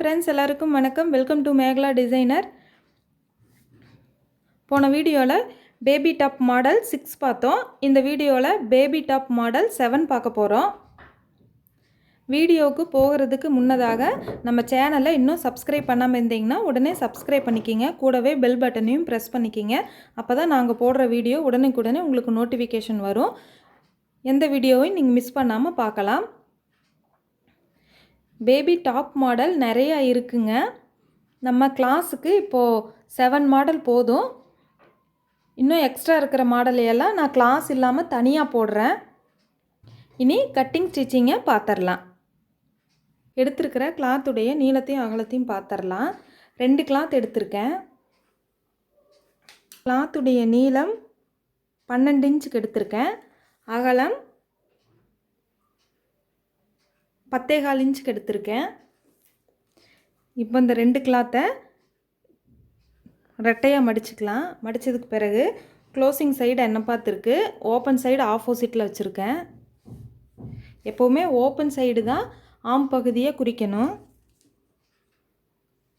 Friends எல்லாருக்கும் வணக்கம் welcome to Megala designer போன வீடியோல பேபி டாப் மாடல் 6 பார்த்தோம் இந்த வீடியோல பேபி டாப் மாடல் 7 பார்க்க போறோம் வீடியோக்கு போகிறதுக்கு முன்னதாக நம்ம சேனலை இன்னும் சப்ஸ்கிரைப் பண்ணாம இருந்தீங்கன்னா உடனே சப்ஸ்கிரைப் பண்ணிக்கங்க கூடவே பெல் பட்டனையும் பிரஸ் பண்ணிக்கங்க அப்பதான் நாங்க போடுற வீடியோ உடனுக்குடனே உங்களுக்கு நோட்டிஃபிகேஷன் வரும் எந்த வீடியோவையும் நீங்க மிஸ் பண்ணாம பார்க்கலாம் பேபி டாப் மாடல் நிறைய இருக்குங்க நம்ம கிளாஸுக்கு இப்போ 7 மாடல் போதும் இன்னும் எக்ஸ்ட்ரா இருக்கிற மாடல் எல்லாம் நான் கிளாஸ் இல்லாம தனியா போடுறேன் இனி கட்டிங் ஸ்டிச்சிங்கை பார்த்தறலாம் எடுத்துக்கிற கிளாத் உடைய நீளத்தையும் அகலத்தையும் பார்த்தறலாம் ரெண்டு கிளாத் எடுத்துர்க்கேன் கிளாத் உடைய நீளம் 12 இன்ச்சுக்கு எடுத்துர்க்கேன் அகலம் 10.25 இன்ச்சுக்கு எடுத்துர்க்கேன் இப்போ இந்த ரெண்டு கிளாத்தை ரெட்டையா மடிச்சுக்கலாம் மடிச்சதுக்கு பிறகு க்ளோசிங் சைடு என்ன பார்த்திருக்கு ஓபன் சைடு ஆப்போசிட்ல வச்சிருக்கேன் எப்பவுமே ஓபன் சைடு தான் ஆம் பகுதியை குறிக்கணும்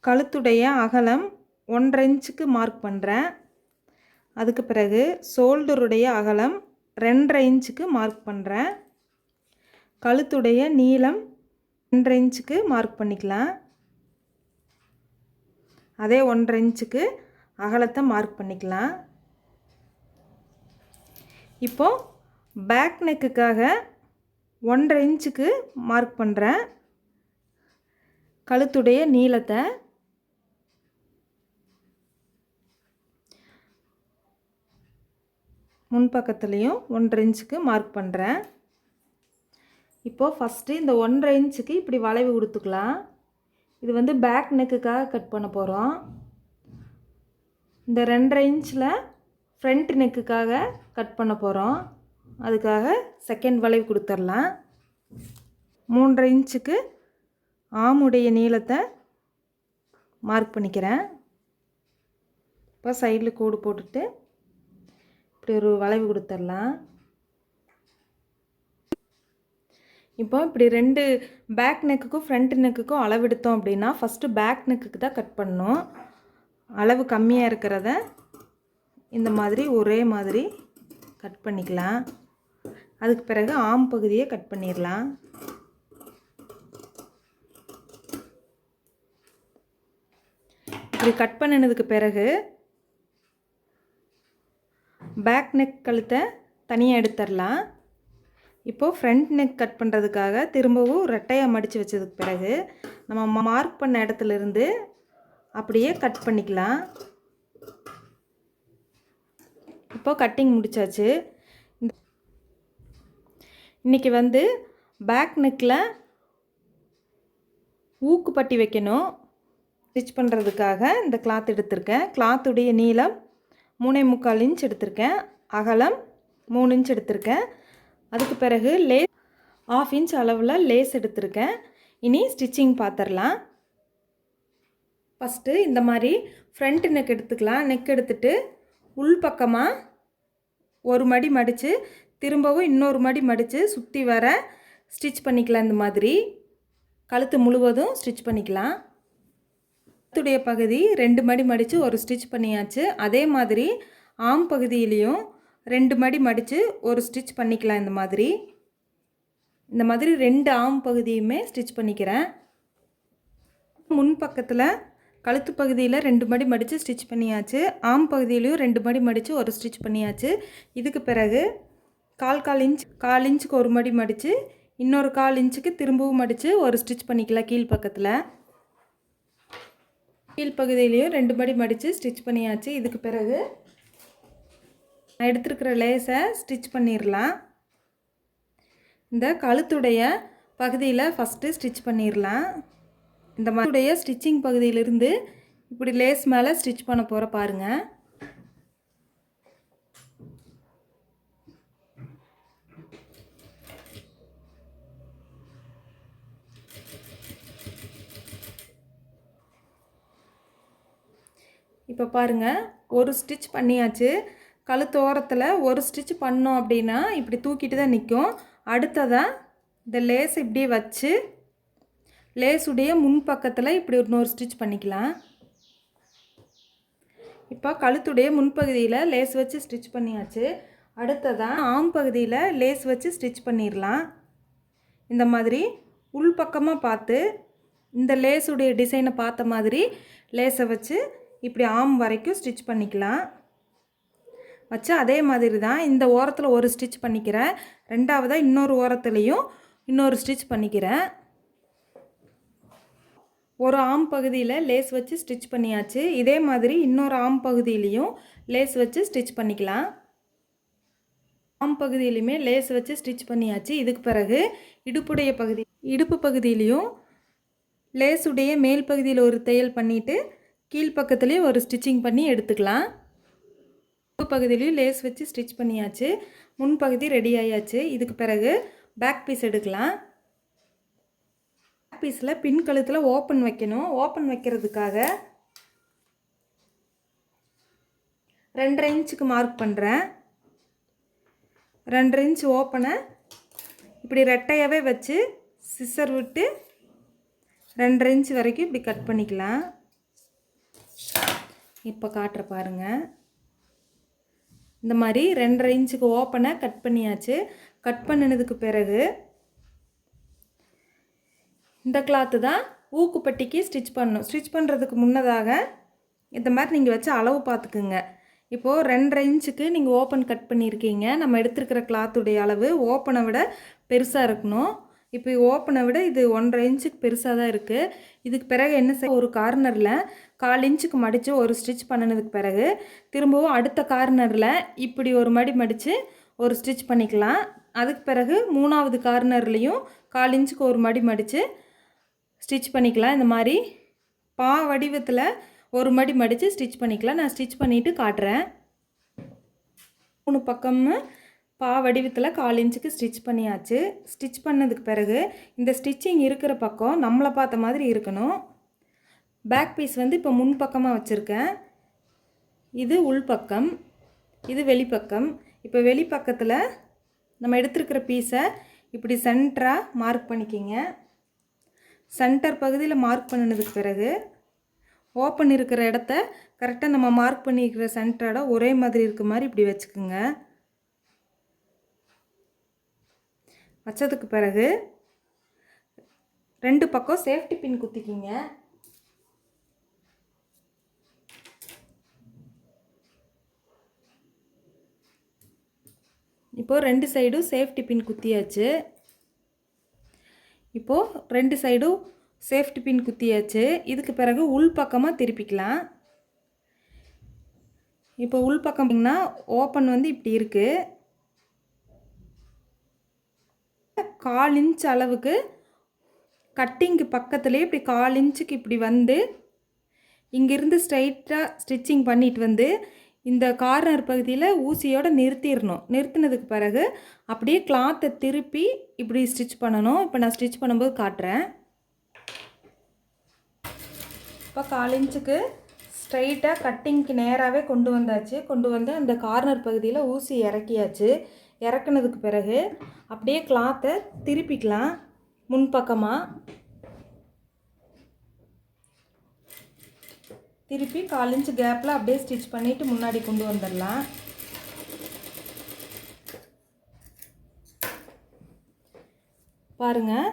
கழுத்துடைய அகலம் 1.5 இன்ச்சுக்கு மார்க் பண்றேன் அதுக்கு பிறகு ஷோல்டருடைய அகலம் 2.5 இன்ச்சுக்கு மார்க் பண்றேன் கழுத்துடைய நீளம் 2.5 இன்ச்சுக்கு மார்க் பண்ணிக்கலாம் அதே 1.5 இன்ச்சுக்கு அகலத்தை மார்க் பண்ணிக்கலாம் இப்போ பேக் நெக்குக்காக 1.5 இன்ச்சுக்கு மார்க் பண்றேன் கழுத்துடைய நீளத்தை முன் பக்கத்துலயும் 1.5 இன்ச்சுக்கு மார்க் பண்றேன் இப்போ ஃபர்ஸ்ட் இந்த 1.5 இன்ச்சுக்கு இப்படி வளைவு கொடுத்துக்கலாம் இது வந்து பேக் நெக்குக்காக கட் பண்ண போறோம் இந்த 2.5 இன்ச்ல ஃப்ரண்ட் நெக்குக்காக கட் பண்ண போறோம் அதுக்காக செகண்ட் வளைவு கொடுத்துறலாம் 3.5 இன்ச்சுக்கு ஆமுடைய நீளத்தை மார்க் பண்ணிக்கிறேன் இப்போ சைடுல கோடு போட்டுட்டு இப்படி ஒரு வளைவு கொடுத்துறலாம் இப்போ இப்படி ரெண்டு பேக் நெக்குக்கும் ஃப்ரண்ட் நெக்குக்கும் அளவு எடுத்தோம் அப்படினா ஃபர்ஸ்ட் பேக் நெக்குக்கு தான் கட் பண்ணனும் அளவு கம்மியா இருக்குறத இந்த மாதிரி ஒரே மாதிரி கட் பண்ணிக்கலாம் அதுக்கு பிறகு ஆம் பகுதியை கட் பண்ணிரலாம் இப்படி கட் பண்ணனதுக்கு பிறகு பேக் நெக் கழுத்தை தனியா எடுத்துறலாம் இப்போ ஃப்ரண்ட் நெக் கட் பண்றதுக்காக திரும்பவும் ரெட்டையா மடிச்சு வச்சதுக்கு பிறகு நம்ம மார்க் பண்ண இடத்துல இருந்து அப்படியே கட் பண்ணிக்கலாம் இப்போ கட்டிங் முடிச்சாச்சு இன்னைக்கு வந்து பேக் நெக்ல ஊக்கு பட்டி வைக்கணும் ஸ்டிட்ச் பண்றதுக்காக இந்த கிளாத் எடுத்துர்க்கேன் கிளாத் உடைய நீளம் 3.25 இன்ச் எடுத்துர்க்கேன் அகலம் 3 இன்ச் எடுத்துர்க்கேன் அதுக்கு பிறகு லேஸ் 1/2 இன்ச் அளவுல லேஸ் எடுத்துர்க்கேன் இனி ஸ்டிச்சிங் பார்த்தறலாம் ஃபர்ஸ்ட் இந்த மாதிரி ஃப்ரண்ட் நெக் எடுத்துக்கலாம் நெக் எடுத்துட்டு உள் பக்கமா ஒரு மடி மடிச்சு திரும்பவும் இன்னொரு மடி மடிச்சு சுத்தி வர ஸ்டிட்ச் பண்ணிக்கலாம் இந்த மாதிரி கழுத்து முழுவதும் ஸ்டிட்ச் பண்ணிக்கலாம் கழுத்துடைய பகுதி ரெண்டு மடி மடிச்சு ஒரு ஸ்டிட்ச் பண்ணியாச்சு அதே மாதிரி ஆம் பகுதியிலயும் ரெண்டு மடி மடிச்சு ஒரு ஸ்டிட்ச் பண்ணிக்கலாம் இந்த மாதிரி ரெண்டு ஆம் பகுதியுமே ஸ்டிட்ச் பண்ணிக்கிறேன் முன் பக்கத்துல கழுத்து பகுதியில ரெண்டு மடி மடிச்சு ஸ்டிட்ச் பண்ணியாச்சு ஆம் பகுதியிலயும் ரெண்டு மடி மடிச்சு ஒரு ஸ்டிட்ச் பண்ணியாச்சு இதுக்கு பிறகு 1/4 இன்ச்சுக்கு ஒரு மடி மடிச்சு இன்னொரு 1/4 இன்ச்சுக்கு திரும்பவும் மடிச்சு ஒரு ஸ்டிட்ச் பண்ணிக்கலாம் கீழ் பக்கத்துல கீழ் பகுதியிலயும் ரெண்டு மடி மடிச்சு ஸ்டிட்ச் பண்ணியாச்சு இதுக்கு பிறகு நான் எடுத்துக்கிற லேஸை ஸ்டிட்ச் பண்ணிரலாம் இந்த கழுத்துடைய பகுதியில ஃபர்ஸ்ட் ஸ்டிட்ச் பண்ணிரலாம் இந்த மாதிரி ஸ்டிச்சிங் பகுதியில இருந்து இப்படி லேஸ் மேல ஸ்டிட்ச் பண்ண போற பாருங்க இப்போ பாருங்க ஒரு ஸ்டிட்ச் பண்ணியாச்சு கழுத்தோரத்துல ஒரு ஸ்டிட்ச் பண்ணோம் அப்படினா இப்படி தூக்கிட்டு தான் நிக்கும் அடுத்ததா இந்த லேஸ் இப்படி வச்சு லேஸுடைய முன்பக்கத்தில் இப்படி இன்னொரு ஸ்டிச் பண்ணிக்கலாம். இப்போ கழுத்துடைய முன்பகுதியில் லேஸ் வச்சு ஸ்டிச் பண்ணியாச்சு. அடுத்ததான் ஆம் பகுதியில் லேஸ் வச்சு ஸ்டிச் பண்ணிடலாம். இந்த மாதிரி உள் பக்கமாக பார்த்து இந்த லேஸுடைய டிசைனை பார்த்த மாதிரி லேஸை வச்சு இப்படி ஆம் வரைக்கும் ஸ்டிச் பண்ணிக்கலாம். வச்சு அதே மாதிரி தான் இந்த ஓரத்தில் ஒரு ஸ்டிச் பண்ணிக்கிறேன். ரெண்டாவதாக இன்னொரு ஓரத்துலேயும் இன்னொரு ஸ்டிச் பண்ணிக்கிறேன். ஒரு ஆம் பகுதியில் லேஸ் வச்சு ஸ்டிச் பண்ணியாச்சு. இதே மாதிரி இன்னொரு ஆம் பகுதியிலையும் லேஸ் வச்சு ஸ்டிச் பண்ணிக்கலாம். ஆம் பகுதியிலையுமே லேஸ் வச்சு ஸ்டிச் பண்ணியாச்சு. இதுக்கு பிறகு இடுப்பு பகுதியிலையும் லேஸுடைய மேல் பகுதியில் ஒரு தையல் பண்ணிவிட்டு கீழ்ப்பக்கத்துலேயும் ஒரு ஸ்டிச்சிங் பண்ணி எடுத்துக்கலாம். பகுதியிலையும் லேஸ் வச்சு ஸ்டிச் பண்ணியாச்சு. முன்பகுதி ரெடி ஆயாச்சு. இதுக்கு பிறகு பேக் பீஸ் எடுக்கலாம். பேக் பீஸில் பின் கழுத்தில் ஓப்பன் வைக்கணும். ஓப்பன் வைக்கிறதுக்காக 2.5 இன்ச்சுக்கு மார்க் பண்ணுறேன். 2.5 இன்ச் ஓப்பனை இப்படி ரெட்டையாகவே வச்சு சிசர் விட்டு 2.5 இன்ச் வரைக்கும் இப்படி கட் பண்ணிக்கலாம். இப்போ காட்டுற பாருங்கள். இந்த மாதிரி 2.5 இன்ச்சுக்கு ஓப்பனை கட் பண்ணியாச்சு. கட் பண்ணினதுக்கு பிறகு இந்த கிளாத்து தான் ஊக்குப்பட்டிக்கு ஸ்டிச் பண்ணணும். ஸ்டிச் பண்ணுறதுக்கு முன்னதாக இந்த மாதிரி நீங்கள் வச்சு அளவு பார்த்துக்குங்க. இப்போது 2.5 இன்ச்சுக்கு நீங்கள் ஓப்பன் கட் பண்ணியிருக்கீங்க. நம்ம எடுத்துருக்கிற கிளாத்துடைய அளவு ஓப்பனை விட பெருசாக இருக்கணும். இப்போ ஓப்பனை விட இது 1.5 இன்ச்சுக்கு பெருசாக தான் இருக்குது. இதுக்கு பிறகு என்ன செய்ய, ஒரு கார்னரில் 1/4 இன்ச்சுக்கு மடித்து ஒரு ஸ்டிச் பண்ணினதுக்கு பிறகு திரும்பவும் அடுத்த கார்னரில் இப்படி ஒரு மடித்து ஒரு ஸ்டிச் பண்ணிக்கலாம். அதுக்கு பிறகு 3ஆவது கார்னர்லேயும் 1/4 இன்ச்சுக்கு ஒரு மடித்து ஸ்டிச் பண்ணிக்கலாம். இந்த மாதிரி பா வடிவத்தில் ஒரு மடித்து ஸ்டிச் பண்ணிக்கலாம். நான் ஸ்டிச் பண்ணிவிட்டு காட்டுறேன். 3 பக்கமும் பா வடிவத்தில் 1/4 இன்ச்சுக்கு ஸ்டிச் பண்ணியாச்சு. ஸ்டிச் பண்ணதுக்கு பிறகு இந்த ஸ்டிச்சிங் இருக்கிற பக்கம் நம்மளை பார்த்த மாதிரி இருக்கணும். பேக் பீஸ் வந்து இப்போ முன் பக்கமாக வச்சுருக்கேன். இது உள்பக்கம், இது வெளிப்பக்கம். இப்போ வெளிப்பக்கத்தில் நம்ம எடுத்துருக்கிற பீஸை இப்படி சென்டராக மார்க் பண்ணிக்கிங்க. சென்டர் பகுதியில் மார்க் பண்ணினதுக்கு பிறகு ஓப்பன் இருக்கிற இடத்த கரெக்டாக நம்ம மார்க் பண்ணியிருக்கிற சென்டரோட ஒரே மாதிரி இருக்க மாதிரி இப்படி வச்சுக்குங்க. வச்சதுக்கு பிறகு 2 பக்கம் சேஃப்டி பின் குத்திக்கிங்க. இப்போது 2 சைடும் சேஃப்டி பின் குத்தியாச்சு. இப்போது 2 சைடும் சேஃப்டி பின் குத்தியாச்சு. இதுக்கு பிறகு உள் பக்கமாக திருப்பிக்கலாம். இப்போ உள் பக்கம்னா ஓப்பன் வந்து இப்படி இருக்குது. 1/4 இன்ச் அளவுக்கு கட்டிங்கு பக்கத்துலேயே இப்படி 1/4 இன்ச்சுக்கு இப்படி வந்து இங்கேருந்து ஸ்ட்ரைட்டாக ஸ்டிச்சிங் பண்ணிட்டு வந்து இந்த கார்னர் பகுதியில் ஊசியோடு நிறுத்திடணும். நிறுத்தினதுக்கு பிறகு அப்படியே கிளாத்தை திருப்பி இப்படி ஸ்டிச் பண்ணணும். இப்போ நான் ஸ்டிச் பண்ணும்போது காட்டுறேன். இப்போ 1/4 இன்ச்சுக்கு ஸ்ட்ரைட்டாக கட்டிங்க்கு நேராகவே கொண்டு வந்தாச்சு. கொண்டு வந்து அந்த கார்னர் பகுதியில் ஊசி இறக்கியாச்சு. இறக்குனதுக்கு பிறகு அப்படியே கிளாத்தை திருப்பிக்கலாம். முன்பக்கமாக திருப்பி 1/4 இன்ச் கேப்பில் அப்படியே ஸ்டிச் பண்ணிவிட்டு முன்னாடி கொண்டு வந்துடலாம். பாருங்கள்,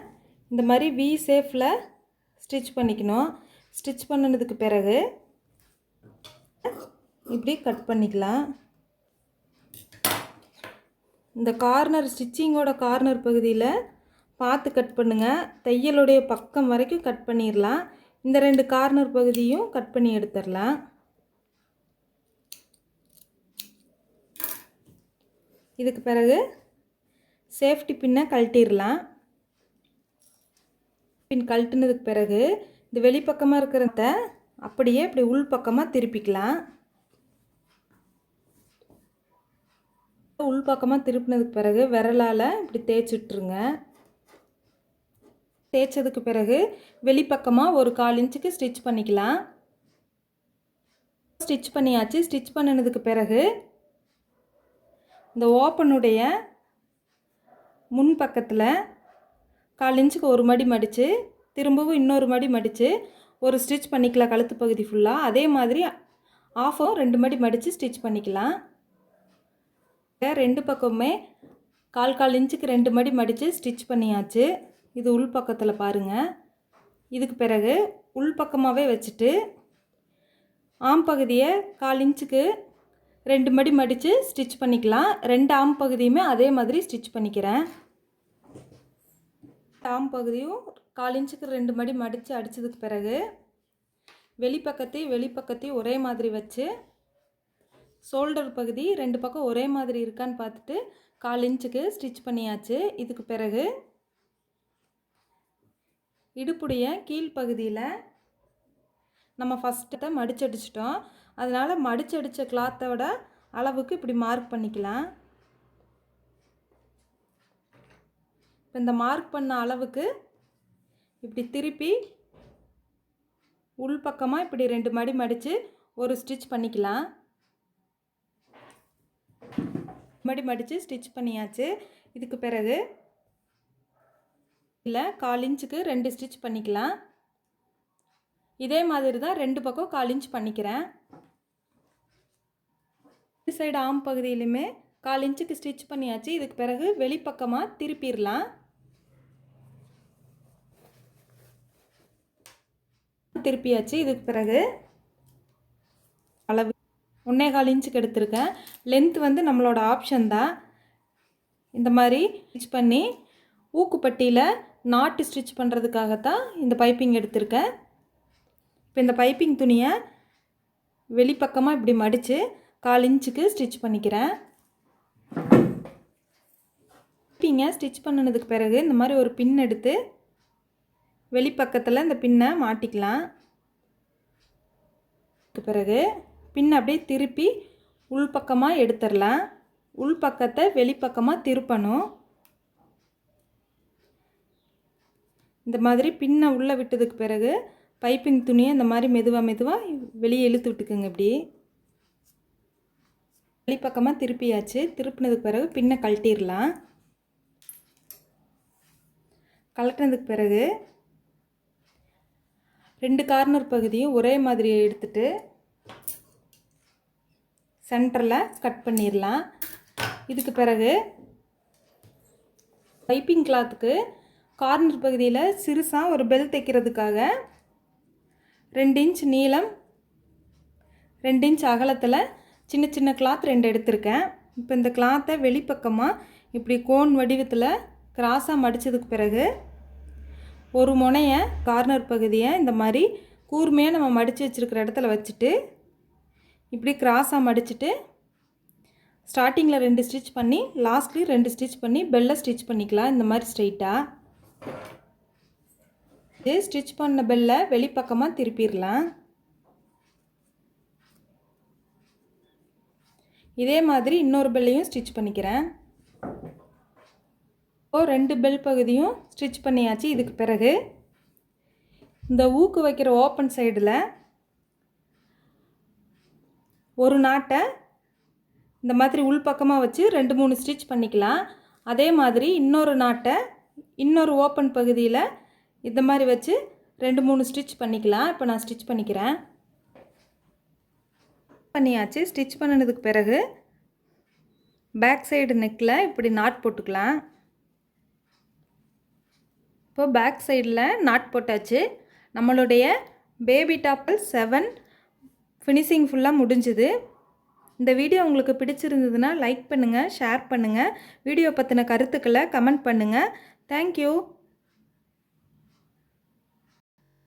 இந்த மாதிரி வி ஷேப்பில் ஸ்டிச் பண்ணிக்கணும். ஸ்டிச் பண்ணினதுக்கு பிறகு இப்படி கட் பண்ணிக்கலாம். இந்த கார்னர் ஸ்டிச்சிங்கோட கார்னர் பகுதியில் பார்த்து கட் பண்ணுங்கள். தையலுடைய பக்கம் வரைக்கும் கட் பண்ணிடலாம். இந்த 2 கார்னர் பகுதியும் கட் பண்ணி எடுத்துடலாம். இதுக்கு பிறகு சேஃப்டி பின்னை கழட்டிடலாம். பின் கழட்டினதுக்கு பிறகு இந்த வெளிப்பக்கமாக இருக்கிறத அப்படியே இப்படி உள் பக்கமாக திருப்பிக்கலாம். உள் பக்கமாக திருப்பினதுக்கு பிறகு விரலால் இப்படி தேய்ச்சி விட்டுருங்க. தேய்ச்சதுக்கு பிறகு வெளிப்பக்கமாக ஒரு 1/4 இன்ச்சுக்கு ஸ்டிச் பண்ணிக்கலாம். ஸ்டிச் பண்ணியாச்சு. ஸ்டிச் பண்ணினதுக்கு பிறகு இந்த ஓப்பனுடைய முன் பக்கத்தில் 1/4 இன்ச்சுக்கு ஒரு மடித்து திரும்பவும் இன்னொரு மடி மடித்து ஒரு ஸ்டிச் பண்ணிக்கலாம் கழுத்து பகுதி ஃபுல்லாக. அதே மாதிரி ஆஃபும் 2 மடி மடித்து ஸ்டிச் பண்ணிக்கலாம். 2 பக்கமுமே 1/4 இன்ச்சுக்கு 2 மடி மடித்து ஸ்டிச் பண்ணியாச்சு. இது உள் பக்கத்தில் பாருங்கள். இதுக்கு பிறகு உள் பக்கமாகவே வச்சுட்டு ஆம் பகுதியை 1/4 இன்ச்சுக்கு 2 மடி மடித்து ஸ்டிச் பண்ணிக்கலாம். 2 ஆம் பகுதியுமே அதே மாதிரி ஸ்டிச் பண்ணிக்கிறேன். ஆம் பகுதியும் 1/4 இன்ச்சுக்கு 2 மடி மடித்து அடித்ததுக்கு பிறகு வெளிப்பக்கத்தையும் ஒரே மாதிரி வச்சு ஷோல்டர் பகுதி 2 பக்கம் ஒரே மாதிரி இருக்கான்னு பார்த்துட்டு 1/4 இன்ச்சுக்கு ஸ்டிச் பண்ணியாச்சு. இதுக்கு பிறகு இடுப்புடைய கீழ்ப்பகுதியில் நம்ம ஃபஸ்ட்டு மடிச்சடிச்சிட்டோம். அதனால் மடிச்சடித்த கிளாத்தோட அளவுக்கு இப்படி மார்க் பண்ணிக்கலாம். இப்போ இந்த மார்க் பண்ண அளவுக்கு இப்படி திருப்பி உள் பக்கமாக இப்படி 2 மடி மடித்து ஒரு ஸ்டிச் பண்ணிக்கலாம். மடி மடித்து ஸ்டிச் பண்ணியாச்சு. இதுக்கு பிறகு இல்லை 1/4 இன்ச்சுக்கு 2 ஸ்டிச் பண்ணிக்கலாம். இதே மாதிரி தான் 2 பக்கம் 1/4 இன்ச் பண்ணிக்கிறேன். இந்த சைடு ஆம் பகுதியிலுமே 1/4 இன்ச்சுக்கு ஸ்டிச் பண்ணியாச்சு. இதுக்கு பிறகு வெளிப்பக்கமாக திருப்பிடலாம். திருப்பியாச்சு. இதுக்கு பிறகு அளவு 1/4 இன்ச்சுக்கு எடுத்திருக்கேன். லென்த் வந்து நம்மளோட ஆப்ஷன் தான். இந்த மாதிரி ஸ்டிச் பண்ணி ஊக்குப்பட்டியில் நாட்டு ஸ்டிச் பண்ணுறதுக்காகத்தான் இந்த பைப்பிங் எடுத்திருக்கேன். இப்போ இந்த பைப்பிங் துணியை வெளிப்பக்கமாக இப்படி மடித்து 1/4 இன்ச்சுக்கு ஸ்டிச் பண்ணிக்கிறேன். பைப்பிங்கை ஸ்டிச் பண்ணினதுக்கு பிறகு இந்த மாதிரி ஒரு பின் எடுத்து வெளிப்பக்கத்தில் இந்த பின்னை மாட்டிக்கலாம். அதுக்கு பிறகு பின்னை அப்படியே திருப்பி உள்பக்கமாக எடுத்துடலாம். உள்பக்கத்தை வெளிப்பக்கமாக திருப்பணும். இந்த மாதிரி பின்னை உள்ளே விட்டதுக்கு பிறகு பைப்பிங் துணியை இந்த மாதிரி மெதுவாக வெளியே இழுத்து விட்டுக்குங்க. இப்படி வெளிப்பக்கமாக திருப்பியாச்சு. திருப்பினதுக்கு பிறகு பின்னை கழட்டிடலாம். கழட்டினதுக்கு பிறகு 2 கார்னர் பகுதியும் ஒரே மாதிரி எடுத்துட்டு சென்டரில் கட் பண்ணிடலாம். இதுக்கு பிறகு பைப்பிங் கிளாத்துக்கு கார்னர் பகுதியில் சிறுசாக ஒரு பெல் தைக்கிறதுக்காக 2 இன்ச் நீளம் 2 இன்ச் அகலத்தில் சின்ன கிளாத் 2 எடுத்திருக்கேன். இப்போ இந்த கிளாத்தை வெளிப்பக்கமாக இப்படி கோன் வடிவத்தில் கிராஸாக மடித்ததுக்கு பிறகு ஒரு முனையை கார்னர் பகுதியை இந்த மாதிரி கூர்மையாக நம்ம மடித்து வச்சுருக்கிற இடத்துல வச்சுட்டு இப்படி கிராஸாக மடிச்சுட்டு ஸ்டார்டிங்கில் 2 ஸ்டிச் பண்ணி லாஸ்ட்லேயும் 2 ஸ்டிச் பண்ணி பெல்லை ஸ்டிச் பண்ணிக்கலாம். இந்த மாதிரி ஸ்ட்ரைட்டாக ஸ்டிச் பண்ண பெல்லை வெளிப்பக்கமாக திருப்பிடலாம். இதே மாதிரி இன்னொரு பெல்லையும் ஸ்டிச் பண்ணிக்கிறேன். இப்போ 2 பெல் பகுதியும் ஸ்டிச் பண்ணியாச்சு. இதுக்கு பிறகு இந்த ஊக்கு வைக்கிற ஓப்பன் சைடில் ஒரு நாட்டை இந்த மாதிரி உள்பக்கமாக வச்சு 2-3 ஸ்டிச் பண்ணிக்கலாம். அதே மாதிரி இன்னொரு நாட்டை இன்னொரு ஓப்பன் பகுதியில் இந்த மாதிரி வச்சு 2-3 ஸ்டிச் பண்ணிக்கலாம். இப்போ நான் ஸ்டிச் பண்ணிக்கிறேன். பண்ணியாச்சு. ஸ்டிச் பண்ணினதுக்கு பிறகு பேக் சைடு நெக்கில் இப்படி நாட் போட்டுக்கலாம். இப்போ பேக் சைடில் நாட் போட்டாச்சு. நம்மளுடைய பேபி டாப்பல் 7 ஃபினிஷிங் ஃபுல்லாக முடிஞ்சுது. இந்த வீடியோ உங்களுக்கு பிடிச்சிருந்ததுன்னா லைக் பண்ணுங்கள், ஷேர் பண்ணுங்கள். வீடியோ பற்றின கருத்துக்களை கமெண்ட் பண்ணுங்கள். தேங்க்யூ.